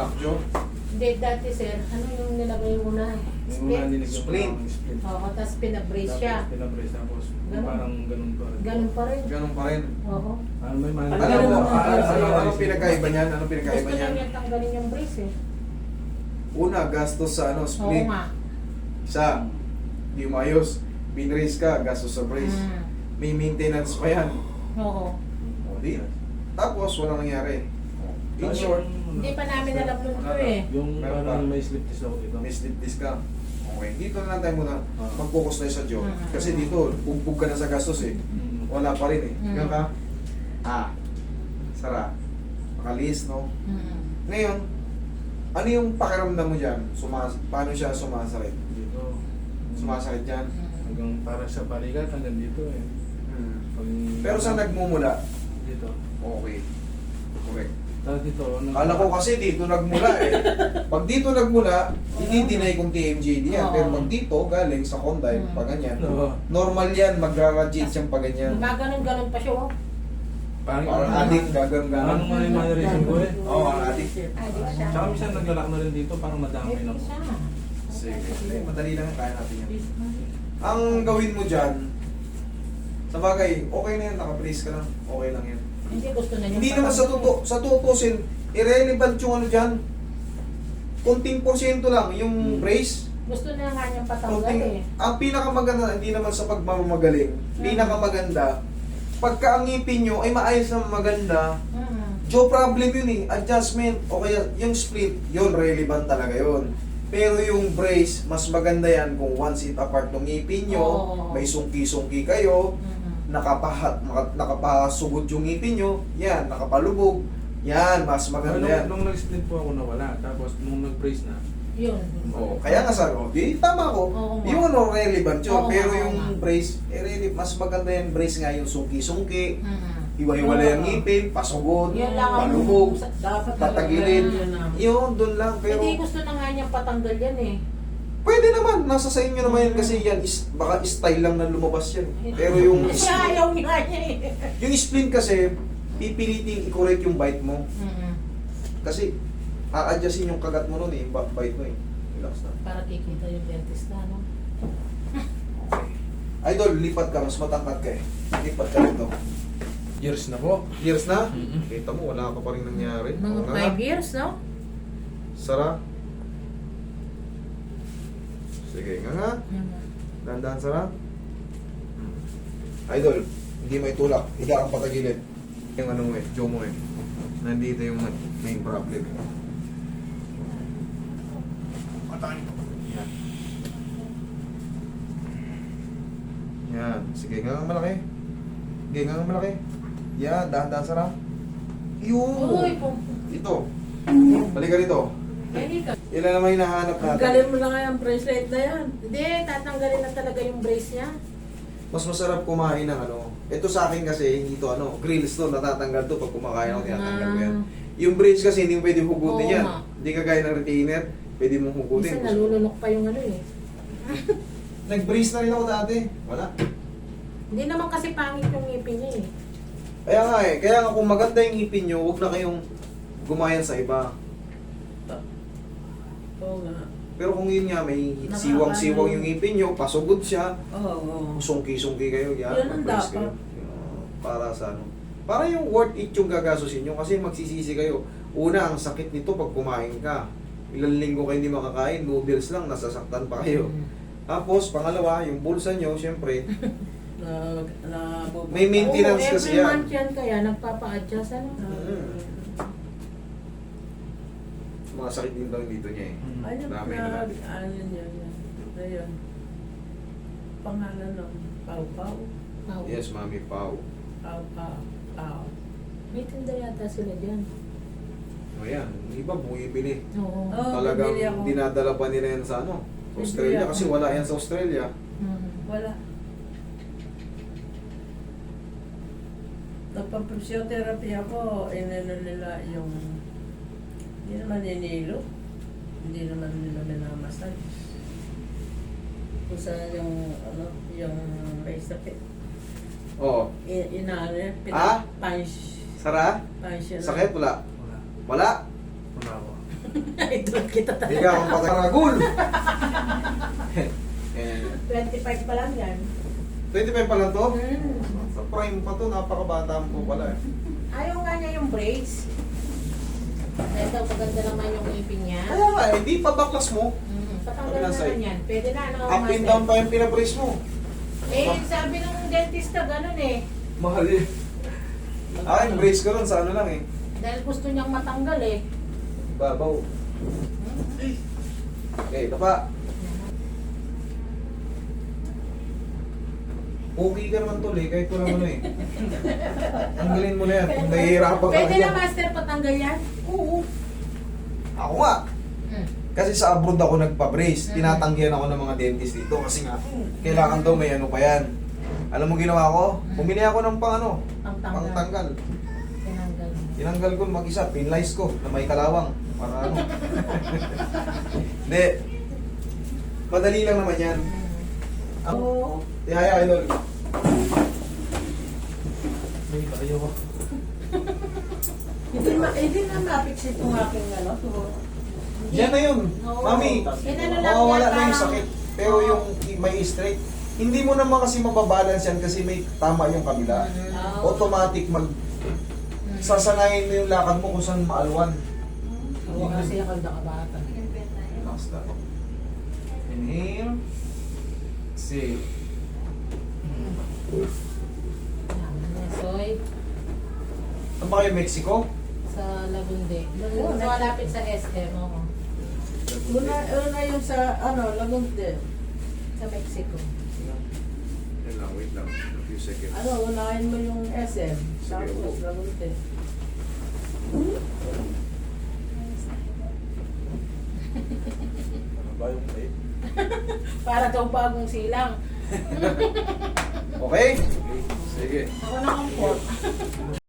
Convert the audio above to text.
lockjaw. Hindi, dati sir, ano yung nilagay mo na? Yung una Split? nilagyan ko Split. ng split. Oo, tapos pinabrace siya. Tapos pinabrace tapos Ganun. parang ganun pa rin. Ganun pa rin. Ganun pa rin. Oo. May man. Alam mo, Ganun. ano pinakaiba niyan? Ano pinakaiba Gusto niyan? lang yan tanggalin yung brace eh. Una, gastos sa ano, Oo split. nga. Isa, di umayos. Binrace ka, gastos sa brace. Mm. May maintenance pa yan. Oo. O, di. Tapos, walang nangyari. In short, Hindi pa namin alam nun to eh. Yung Meron parang pa. may slip disc ako dito. may slip disc ka. Okay, dito na lang tayo muna. Ah. Mag-focus tayo sa jaw. Mm. Kasi dito, bugbog ka na sa gastos eh. Mm. Wala pa rin eh. Mm. Ganun ka? Sara. Makalis, no? Mm. Ngayon, ano yung pakiramdam mo dyan? Paano siya sumasakit? Dito. Sumasakit dyan? Hanggang para sa balikat hanggang dito eh. Hmm. Pag- Pero saan nagmumula? Dito. Okay. Correct. Tapos dito. Kala ko kasi dito nagmula eh. Pag dito nagmula, hindi deny kung TMJD yan. Oo. Pero pag dito, galing sa condyle, Mm. pag ganyan. Oo. Normal yan, magra-radiate siyang pag ganyan. Gaganon-ganon pa siya oh. Parang adik, Parang gagang-gagang. may mannerism ko eh. Oo, adik. Adik siya. Tsaka minsan naglalak na rin dito, parang madamay May lang. siya. Sige. Eh, madali lang, kaya natin yan. Ang gawin mo dyan, sa bagay, okay na yan, naka-brace ka lang. Okay lang yan. Hindi gusto na niya. Hindi naman sa tutusin, irrelevant yung ano dyan. Kunting porsyento lang, yung brace. Gusto na nga niyang patanggal eh. Ang pinakamaganda, hindi naman sa pagmamagaling, pinakamaganda, pagka ang ngipin nyo ay maayos na maganda, jaw problem yun eh, adjustment, o kaya yung split, yun, relevant talaga yun. Pero yung brace, mas maganda yan kung one seat apart ng ngipin nyo, Oo. may sungki-sungki kayo, nakapasugod yung ngipin nyo, yan, nakapalubog, yan, mas maganda yan. Nung nag-split po ako nawala, tapos nung nag-brace na, Yun. Oh, kaya nga sabi ko, di tama ko. Oo nga. Yung ano relevant yun, Oo pero nga, oo yung nga. brace, mas maganda yung brace nga yung sungki-sungki, Mm. hiwa-hiwala yung ngipin, pasugod, Yun lang ang palubog, dapat patagilid. Yun, doon lang. Pero Hindi gusto na nga niyang patanggal yan eh. pwede naman, nasa sa inyo naman yan kasi yan, baka style lang na lumabas yan. Pero yung, Kasi ayaw niya eh. yung spleen kasi, pipiliting i-correct yung bite mo. Mm. Kasi, a-adjustin yung kagat mo nun eh, yung bite mo eh. Relax na. Para kikita yung dentist na, no? Idol, lipat ka, mas matangkad ka eh. Lipat ka rito. years na po. Years na? Mm-mm. Kita mo, wala ka pa rin nangyari. Mga Oo nga. 5 years, no? Sara. Sige nga. Dandan, Sara. Idol, hindi may tulak. Higa kang patagilid. Yung ano mo eh, jaw mo eh. Nandito yung main problem. Patayin ko. Yan. Yan. Sige, nga malaki. Sige, nga malaki. Yan, dahan-dahan, Sara. Yun. Uy, po. Ito. Balik ka rito. Hindi ka. Ilan naman hinahanap natin? Galin mo na nga yung bracelet na yan. Hindi, tatanggalin na talaga yung brace niya. Mas masarap kumain ng ano. Ito sa akin kasi, hindi to ano, grills to, natatanggal to pag kumakain ako, tinatanggal ko yan. Yung brace kasi hindi mo pwede hugutin Oo yan. nga. Hindi kagaya ng retainer, pwede mong hugutin. Minsan nalulunok pa yung ano eh. Nag-brace na rin ako dati. Wala. Hindi naman kasi pangit yung ngipin niya eh. Kaya nga eh, kaya nga kung maganda yung ngipin nyo, huwag na kayong gumayan sa iba. Oo nga. Pero kung yun nga, may siwang-siwang yung ngipin nyo, pasugod siya, Oo. sungki-sungki kayo, yan, Yun ang mag-brace dapat. kayo. Para sa ano. Para yung worth it yung gagastusin nyo kasi magsisisi kayo. Una, ang sakit nito pag kumain ka. Ilang linggo kayo hindi makakain, noodles lang, nasasaktan pa kayo. Tapos, pangalawa, yung bulsa nyo, syempre, May maintenance Oo, kasi every yan. month yan kaya nagpapa-adjust ano. mga sakit din daw dito niya eh. Ayun, Dami na natin. ayun yun. Ayun. Pangalan ng Pau-Pau. Wow. Yes, Mami Pau. Pau-Pau. May tinda yata sila dyan. O yan, yung iba bumibili. Oo. Oo, Talagang bibili ako. dinadala pa nila yan sa ano, Bibili Australia ako. kasi wala yan sa Australia. Mm. Wala. Nagpa-physiotherapy ako, inano nila yung hindi naman inilo, hindi naman nila minamasal. Kung saan yung ano, yung may sakit. Oo. Inaano yan, Ah? punch. Sara? Punch yun. Sakit? Wala? Wala. Wala? Wala ako. Idol kita Hindi talaga. ka akong pataragul. Eh, 25 pa lang yan. 25 pa lang to? Mm. Sa prime pa to, napakabata mo pala eh. Ayaw nga niya yung brace. Dahil daw maganda naman yung ngipin niya. Kaya nga eh, di pa baklas mo. Patanggal Sabi na ng side. naman yan. Pwede na, ano, Up and master? down pa yung pinabrace mo. Eh, sabi ng dentista, ganun eh. Mahal eh. Ah, brace ko ron sa ano lang eh. Dahil gusto niyang matanggal eh. Babaw. Okay, ito pa. Okay ka naman tol eh, kahit walang ano eh. Tanggalin mo na yan, kung nahihirapan ka Pwede na na, dyan. master, patanggal yan? Oo. Ako nga. Kasi sa abroad ako nagpa-brace, tinatanggihan ako ng mga dentist dito kasi nga, kailangan daw may ano pa yan. Alam mo ginawa ko? Bumili ako ng pangtanggal. Tinanggal. Tinanggal ko mag-isa, pinlice ko na may kalawang. Para ano. Hindi. Madali lang naman yan. Oo. Tihaya, idol. May tayo ko. Hindi na ma-fix itong aking ano. Yan na yun. Oo. Mami, Inano lang mawawala yan, na yung parang- sakit. Pero yung may straight, hindi mo naman kasi mababalance yan kasi may tama yung kabila. Oo. Automatic sasanayin mo yung lakad mo kung saan maalwan. Oo, kasi ako na kabata. Relax lang. Inhale. Exhale. Soy, Saan ba kayo, Mexico? sa Lagunde. Oo, Doon malapit sa SM, oo. Una yung sa ano, Lagunte. Sa Mexico. Wait lang. A few seconds. Ano, unahin mo yung SM. Tapos Sige, Lagunte. Ano ba yung plate? Para daw bagong silang. Okay? Sige. Ako na comfort.